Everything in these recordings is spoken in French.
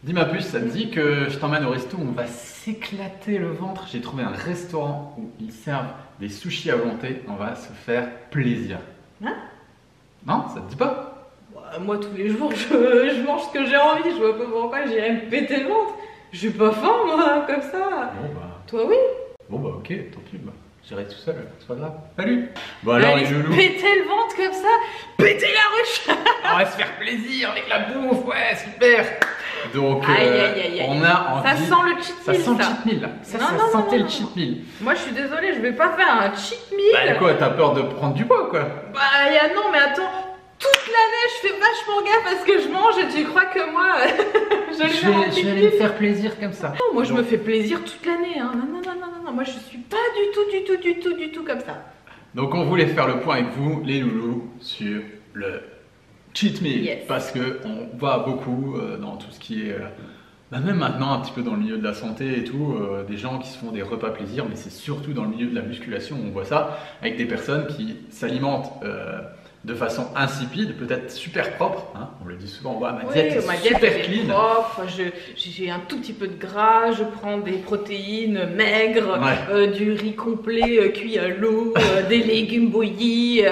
Dis-moi plus, ça te dit que je t'emmène au resto où on va s'éclater le ventre. J'ai trouvé un restaurant où ils servent des sushis à volonté. On va se faire plaisir. Hein? Non, ça te dit pas? Bah, moi, tous les jours, je mange ce que j'ai envie. Je vois pas pourquoi j'irais me péter le ventre. J'ai pas faim, moi, comme ça. Bon bah... Toi, oui. Bon bah ok, tant pis, bah, j'irai tout seul, c'est pas grave. Salut. Bon alors Allez, les loulous, péter le ventre comme ça, péter la ruche. on va se faire plaisir avec la bouffe, ouais, super. Donc Aïe, aïe, aïe, aïe. on a envie... Ça sent le cheat Ça meal, sent le cheat meal là. Ça, Non, ça non, sentait non, le cheat meal. Moi, je suis désolée, je vais pas faire un cheat meal. Bah quoi, t'as peur de prendre du poids quoi? Bah, non, mais attends, toute l'année, je fais vachement gaffe à ce que je mange et tu crois que moi, je vais faire un cheat Je vais meal. me faire plaisir comme ça. Non, moi, je me fais plaisir toute l'année. Hein. Non, moi, je suis pas du tout comme ça. Donc on voulait faire le point avec vous, les loulous, sur le cheat meal. Yes. Parce que on voit beaucoup dans tout ce qui est... bah même maintenant un petit peu dans le milieu de la santé et tout, des gens qui se font des repas plaisir, mais c'est surtout dans le milieu de la musculation où on voit ça, avec des personnes qui s'alimentent de façon insipide, peut-être super propre, hein, on le dit souvent, ouais, ma diète est super elle est clean. propre, j'ai un tout petit peu de gras, je prends des protéines maigres, Ouais. du riz complet cuit à l'eau, des légumes bouillis.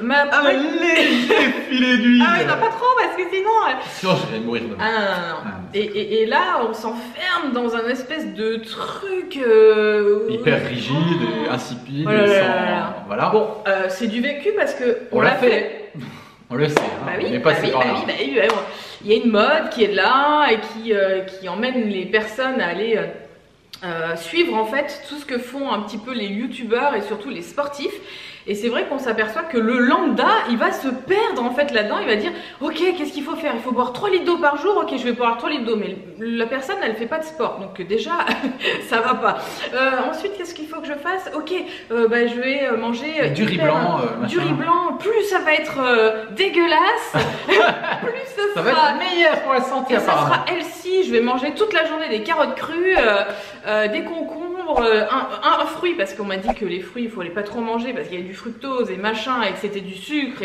Un léger filet d'huile. Ah oui, non, pas trop, parce que sinon... Sinon je vais mourir de Ah, non. Ah, Et là, on s'enferme dans un espèce de truc... hyper rigide et insipide, Oh là là sans... là là. Voilà. Bon, c'est du vécu parce que on l'a fait. On le sait, hein, Bah oui, on est passé par là. ouais. Il y a une mode qui est là et qui emmène les personnes à aller suivre en fait tout ce que font un petit peu les youtubeurs et surtout les sportifs. Et c'est vrai qu'on s'aperçoit que le lambda, il va se perdre en fait là-dedans. Il va dire, ok, qu'est-ce qu'il faut faire? Il faut boire 3 litres d'eau par jour. Ok, je vais boire 3 litres d'eau. Mais la personne, elle fait pas de sport. Donc déjà, ça va pas. Ensuite, qu'est-ce qu'il faut que je fasse? Ok, bah, je vais manger du riz blanc. du riz blanc. Plus ça va être dégueulasse, plus Ça va être meilleur pour la santé et ça apparemment. sera healthy. Je vais manger toute la journée des carottes crues, des concombres, un fruit, parce qu'on m'a dit que les fruits, il faut les pas trop manger parce qu'il y a du fructose et machin et que c'était du sucre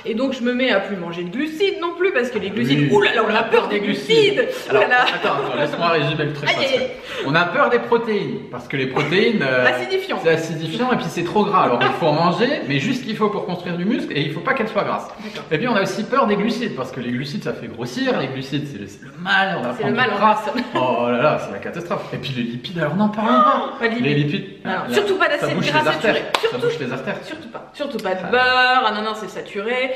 et donc je me mets à plus manger de glucides non plus parce que les glucides, Oui. oulala, on a peur des glucides. Alors, Voilà. attends, laisse-moi résumer le truc. Aïe, Parce aïe, que on a peur des protéines, parce que les protéines, Acidifiant. c'est acidifiant et puis c'est trop gras. Alors il faut en manger, mais juste ce qu'il faut pour construire du muscle et il faut pas qu'elle soit grasse. D'accord. Et puis on a aussi peur des glucides, parce que les glucides ça fait grossir, les glucides c'est le mal, on va C'est prendre le mal du en gras. personne. Oh là là, c'est la catastrophe. Et puis les lipides, alors n'en parlons pas. Pas de Les lipides. lipides, Non, là, surtout pas ça d'acides bouche gras les artères. saturés. Ça Surtout. bouche les artères. Surtout pas de Ah. beurre, ah non, c'est saturé,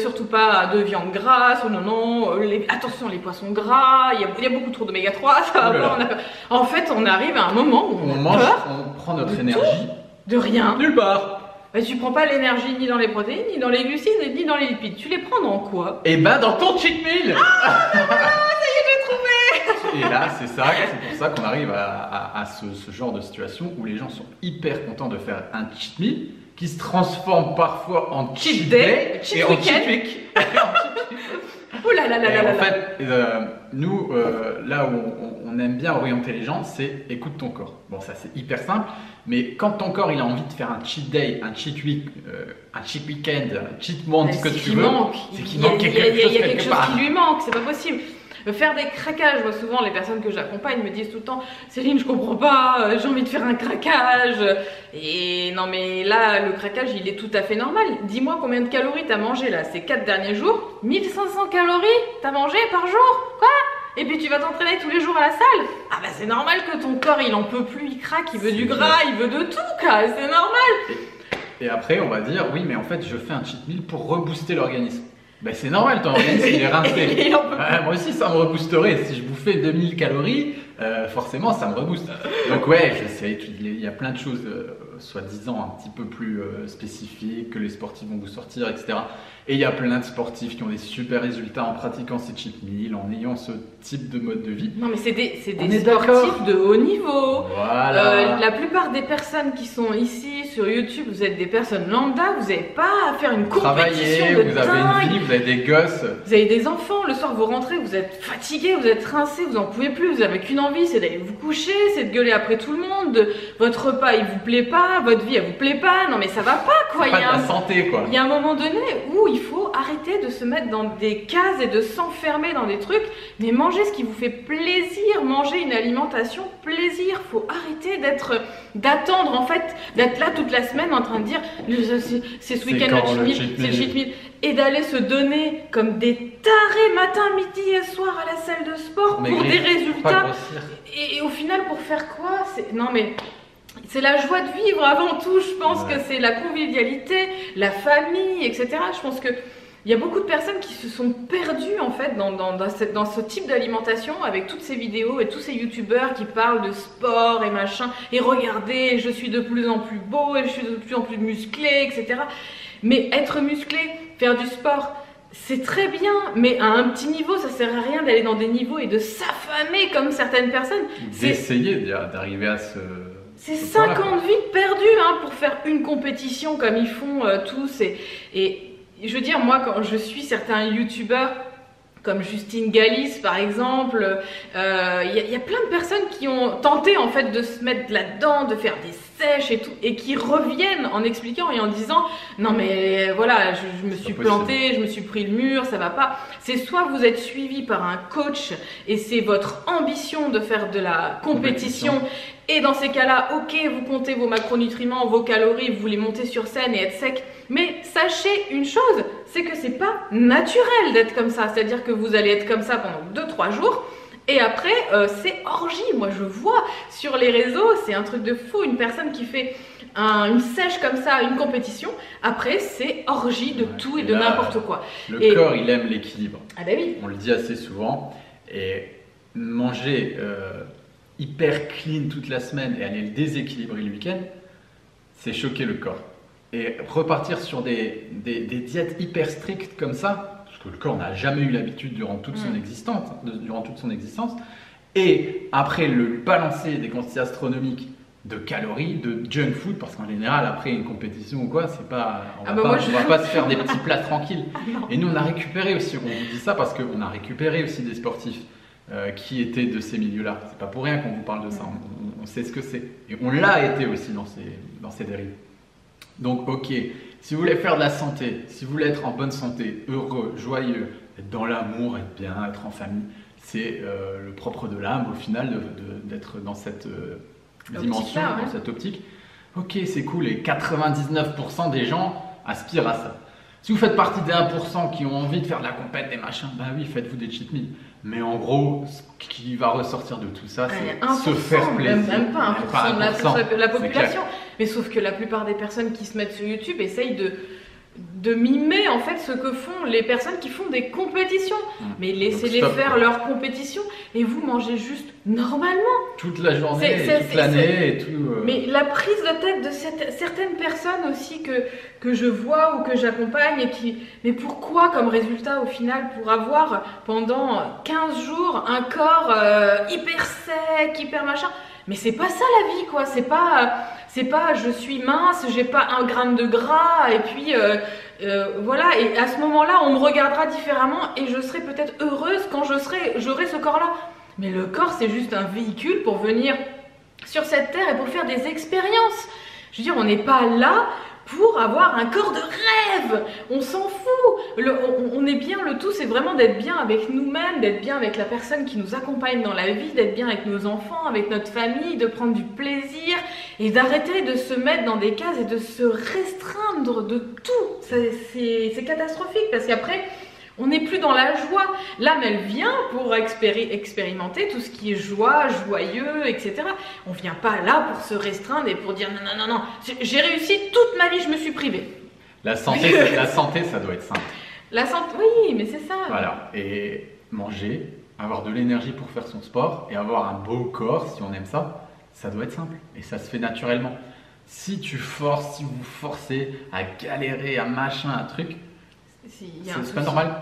surtout pas de viande grasse, oh non, attention les poissons gras, il y a beaucoup trop d'oméga 3, ça va Oh là pas, en fait on arrive à un moment où On a mange, peur on prend notre de énergie de rien. nulle part. Bah, tu prends pas l'énergie ni dans les protéines, ni dans les glucides, ni dans les lipides, tu les prends dans quoi? Et ben dans ton cheat meal. J'ai trouvé. Et là, c'est pour ça qu'on arrive à ce genre de situation où les gens sont hyper contents de faire un cheat meal qui se transforme parfois en cheat day cheat et en week-end. cheat week. Oh là là là Et là là en là. fait, nous, là où on aime bien orienter les gens, c'est écoute ton corps. Bon, ça c'est hyper simple, mais quand ton corps il a envie de faire un cheat day, un cheat week, un cheat weekend, un cheat month, ce que C'est tu qu'il veux, manque. c'est qu'il Il y a- manque il y a- quelque chose il y a quelque quelque chose part. qui lui manque, c'est pas possible. Faire des craquages, moi souvent les personnes que j'accompagne me disent tout le temps Céline, je comprends pas, j'ai envie de faire un craquage. Et non, mais là, le craquage il est tout à fait normal. Dis-moi combien de calories t'as mangé là ces 4 derniers jours? 1500 calories t'as mangé par jour? Quoi? Et puis tu vas t'entraîner tous les jours à la salle? Ah bah c'est normal que ton corps il en peut plus, il craque, il veut du gras, il veut de tout, quoi, c'est normal. Et après, on va dire oui, mais en fait, je fais un cheat meal pour rebooster l'organisme. Ben c'est normal, ton organisme il est rincé. Il en peut Ouais, moi aussi, ça me reboosterait. Si je bouffais 2000 calories, forcément, ça me rebooste. Donc ouais, j'essaie. Il y a plein de choses, soi-disant un petit peu plus spécifiques que les sportifs vont vous sortir, etc. Et il y a plein de sportifs qui ont des super résultats en pratiquant ces cheat meals, en ayant ce type de mode de vie. Non mais c'est des On est sportifs d'accord. de haut niveau. Voilà. La plupart des personnes qui sont ici sur YouTube, vous êtes des personnes lambda, vous n'avez pas à faire une compétition Travaillez, de vous avez dingue. une vie, vous avez des gosses. Vous avez des enfants, le soir vous rentrez, vous êtes fatigué, vous êtes rincé, vous en pouvez plus, vous avez qu'une envie, c'est d'aller vous coucher, c'est de gueuler après tout le monde, votre repas il vous plaît pas, votre vie elle vous plaît pas, non mais ça va pas quoi. Pas de la santé, quoi. Il y a un moment donné où il faut arrêter de se mettre dans des cases et de s'enfermer dans des trucs, mais manger ce qui vous fait plaisir, manger une alimentation plaisir. Faut arrêter d'attendre en fait, d'être là toute la semaine en train de dire c'est ce week-end le cheat meal, c'est le cheat meal, et d'aller se donner comme des tarés matin, midi et soir à la salle de sport pour des résultats. Et au final, pour faire quoi? Non mais c'est la joie de vivre avant tout. Je pense que c'est la convivialité, la famille, etc. Je pense que il y a beaucoup de personnes qui se sont perdues en fait dans ce type d'alimentation avec toutes ces vidéos et tous ces youtubeurs qui parlent de sport et machin. Et regardez, je suis de plus en plus beau et je suis de plus en plus musclé, etc. Mais être musclé, faire du sport, c'est très bien, mais à un petit niveau, ça sert à rien d'aller dans des niveaux et de s'affamer comme certaines personnes. D'essayer d'arriver à ce... C'est 5 ans de vie perdus hein, pour faire une compétition comme ils font tous. Et je veux dire, moi, quand je suis certains youtubeurs, comme Justine Galis par exemple, y a plein de personnes qui ont tenté en fait de se mettre là-dedans, de faire des sèches et tout, et qui reviennent en expliquant et en disant non mais voilà, je me suis plantée, je me suis pris le mur, ça va pas. C'est soit vous êtes suivi par un coach et c'est votre ambition de faire de la compétition. Et dans ces cas-là, ok, vous comptez vos macronutriments, vos calories, vous voulez monter sur scène et être sec. Mais sachez une chose, c'est que c'est pas naturel d'être comme ça. C'est-à-dire que vous allez être comme ça pendant 2-3 jours. Et après, c'est orgie. Moi, je vois sur les réseaux, c'est un truc de fou. Une personne qui fait une sèche comme ça, une compétition. Après, c'est orgie de tout et de n'importe quoi. Le corps, il aime l'équilibre. Ah ben oui. On le dit assez souvent. Et manger... hyper clean toute la semaine et aller le déséquilibrer le week-end, c'est choquer le corps. Et repartir sur des diètes hyper strictes comme ça, parce que le corps n'a jamais eu l'habitude durant toute son existence, et après le balancer des quantités astronomiques de calories, de junk food, parce qu'en général après une compétition ou quoi, c'est pas, on va pas se faire des petits plats tranquilles. Et nous on a récupéré aussi, on vous dit ça parce qu'on a récupéré aussi des sportifs qui étaient de ces milieux-là. C'est pas pour rien qu'on vous parle de ça. On sait ce que c'est. Et on l'a été aussi dans ces dérives. Donc, ok, si vous voulez faire de la santé, si vous voulez être en bonne santé, heureux, joyeux, être dans l'amour, être bien, être en famille, c'est le propre de l'âme au final d'être dans cette dimension, dans cette optique. Ok, c'est cool. Et 99% des gens aspirent à ça. Si vous faites partie des 1% qui ont envie de faire de la compète, des machins, bah oui, faites-vous des cheat meals. Mais en gros, ce qui va ressortir de tout ça, c'est se faire plaisir. Même pas 1% de la population. Mais sauf que la plupart des personnes qui se mettent sur YouTube essayent de mimer en fait ce que font les personnes qui font des compétitions. Mais laissez-les faire leurs compétitions et vous mangez juste normalement. Toute la journée, toute l'année et tout. Mais la prise de tête de certaines personnes aussi que je vois ou que j'accompagne mais pourquoi comme résultat au final pour avoir pendant 15 jours un corps hyper sec, hyper machin. Mais c'est pas ça la vie quoi, c'est pas je suis mince, j'ai pas 1 gramme de gras et puis voilà, et à ce moment-là on me regardera différemment et je serai peut-être heureuse quand j'aurai ce corps-là. Mais le corps c'est juste un véhicule pour venir sur cette terre et pour faire des expériences. Je veux dire, on n'est pas là pour avoir un corps de rêve, on s'en fout, on est bien, le tout c'est vraiment d'être bien avec nous-mêmes, d'être bien avec la personne qui nous accompagne dans la vie, d'être bien avec nos enfants, avec notre famille, de prendre du plaisir et d'arrêter de se mettre dans des cases et de se restreindre de tout. C'est catastrophique parce qu'après on n'est plus dans la joie. L'âme, elle vient pour expérimenter tout ce qui est joie, joyeux, etc. On ne vient pas là pour se restreindre et pour dire non. J'ai réussi toute ma vie, je me suis privée. La santé, ça doit être simple. La santé, oui, mais c'est ça. Voilà. Et manger, avoir de l'énergie pour faire son sport et avoir un beau corps, si on aime ça, ça doit être simple. Et ça se fait naturellement. Si vous forcez à galérer, à machin, un truc, c'est pas normal.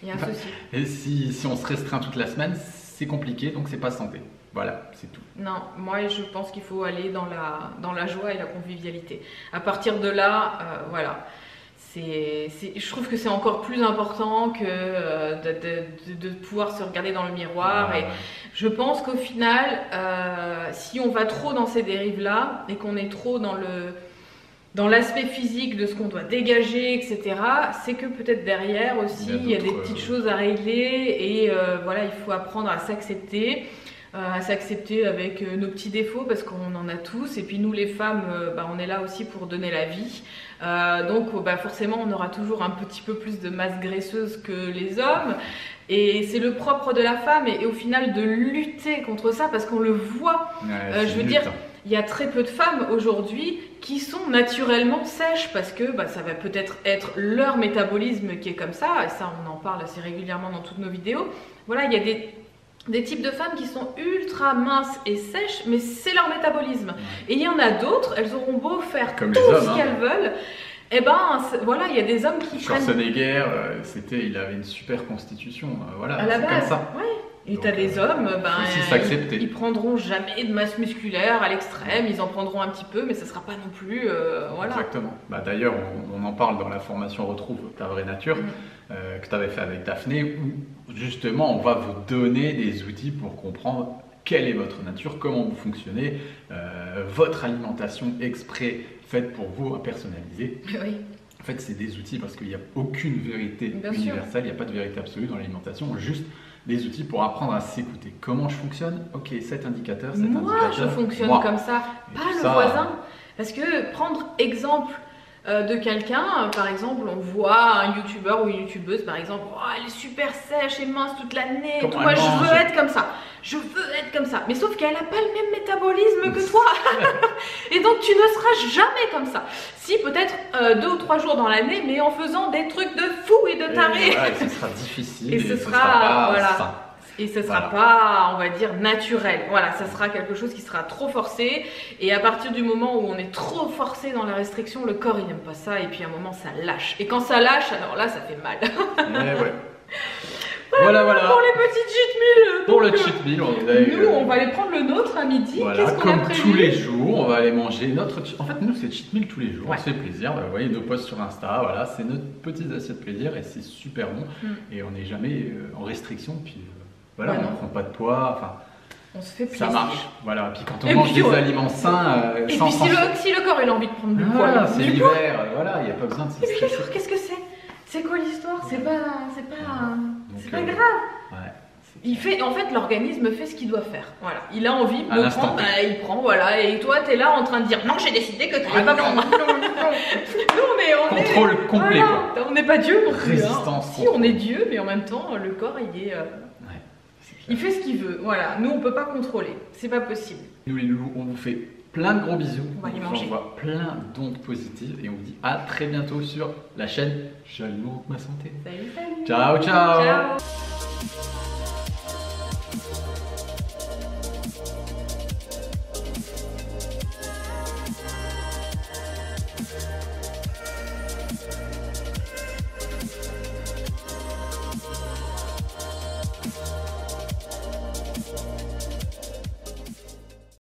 Il y a un souci. Et si on se restreint toute la semaine, c'est compliqué, donc c'est pas santé. Voilà, c'est tout. Non, moi je pense qu'il faut aller dans la joie et la convivialité. À partir de là, voilà. Je trouve que c'est encore plus important que de pouvoir se regarder dans le miroir. Et je pense qu'au final, si on va trop dans ces dérives-là et qu'on est trop dans dans l'aspect physique de ce qu'on doit dégager, etc., c'est que peut-être derrière aussi, il y a des petites choses à régler et voilà, il faut apprendre à s'accepter avec nos petits défauts parce qu'on en a tous. Et puis nous, les femmes, on est là aussi pour donner la vie. Donc forcément, on aura toujours un petit peu plus de masse graisseuse que les hommes. Et c'est le propre de la femme et au final de lutter contre ça parce qu'on le voit. Ouais, je veux dire, il y a très peu de femmes aujourd'hui qui sont naturellement sèches parce que ça va peut-être être leur métabolisme qui est comme ça, et ça on en parle assez régulièrement dans toutes nos vidéos. Voilà, il y a des types de femmes qui sont ultra minces et sèches, mais c'est leur métabolisme. Et il y en a d'autres, elles auront beau faire comme tout les hommes, ce qu'elles veulent. Et voilà, il y a des hommes qui Schwarzenegger, il avait une super constitution, voilà, à la base, comme ça. Ouais. Et t'as des hommes, ils prendront jamais de masse musculaire à l'extrême, ils en prendront un petit peu, mais ça sera pas non plus, voilà. Exactement. D'ailleurs, on en parle dans la formation Retrouve ta vraie nature, que tu avais fait avec Daphné, où justement on va vous donner des outils pour comprendre quelle est votre nature, comment vous fonctionnez, votre alimentation exprès faite pour vous, personnalisée. Oui. En fait, c'est des outils parce qu'il n'y a aucune vérité universelle, il n'y a pas de vérité absolue dans l'alimentation, juste des outils pour apprendre à s'écouter. Comment je fonctionne? Ok, cet indicateur, Moi, je fonctionne comme ça, pas le voisin. Parce que prendre exemple de quelqu'un, par exemple, on voit un youtubeur ou une youtubeuse, par exemple, elle est super sèche et mince toute l'année, moi je veux être comme ça. Je veux être comme ça, mais sauf qu'elle n'a pas le même métabolisme que toi. Et donc tu ne seras jamais comme ça. Si peut-être 2 ou 3 jours dans l'année, mais en faisant des trucs de fou et de taré. Et ce sera difficile et ce sera pas sain. Et ce sera pas, on va dire, naturel. Voilà, ça sera quelque chose qui sera trop forcé. Et à partir du moment où on est trop forcé dans la restriction, le corps il n'aime pas ça. Et puis à un moment ça lâche. Et quand ça lâche, alors là ça fait mal. Ouais. Voilà. Pour les petites cheat meals. Pour le cheat meal, on va aller prendre le nôtre à midi. Voilà, qu'est-ce qu'on a prévu? tous les jours, on va aller manger notre. En fait, nous, c'est cheat meal tous les jours. On se fait plaisir. Vous voyez nos posts sur Insta. Voilà, c'est notre petite assiette plaisir et c'est super bon. Et on n'est jamais en restriction. Puis voilà, on ne prend pas de poids. Enfin, on se fait plaisir. Ça marche. Voilà. Puis quand on mange des aliments sains, et puis si le corps il a envie de prendre du poids, c'est l'hiver. Voilà, il n'y a pas besoin de se stresser. Et puis qu'est-ce que c'est? C'est quoi l'histoire? C'est pas grave. Ouais. En fait, l'organisme fait ce qu'il doit faire. Voilà. Il a envie de prendre, il prend, voilà. Et toi, t'es là en train de dire non, j'ai décidé que tu n'allais pas prendre. Non, on contrôle complet. Voilà. On n'est pas Dieu non plus. Résistance. Si, on est Dieu, mais en même temps, le corps, il fait ce qu'il veut. Voilà. Nous, on peut pas contrôler. C'est pas possible. Nous, les loulous, on vous fait plein de gros bisous. On va les manger. On voit plein d'ondes positives et on vous dit à très bientôt sur la chaîne J'alimente ma santé. Salut. Ciao. Ciao.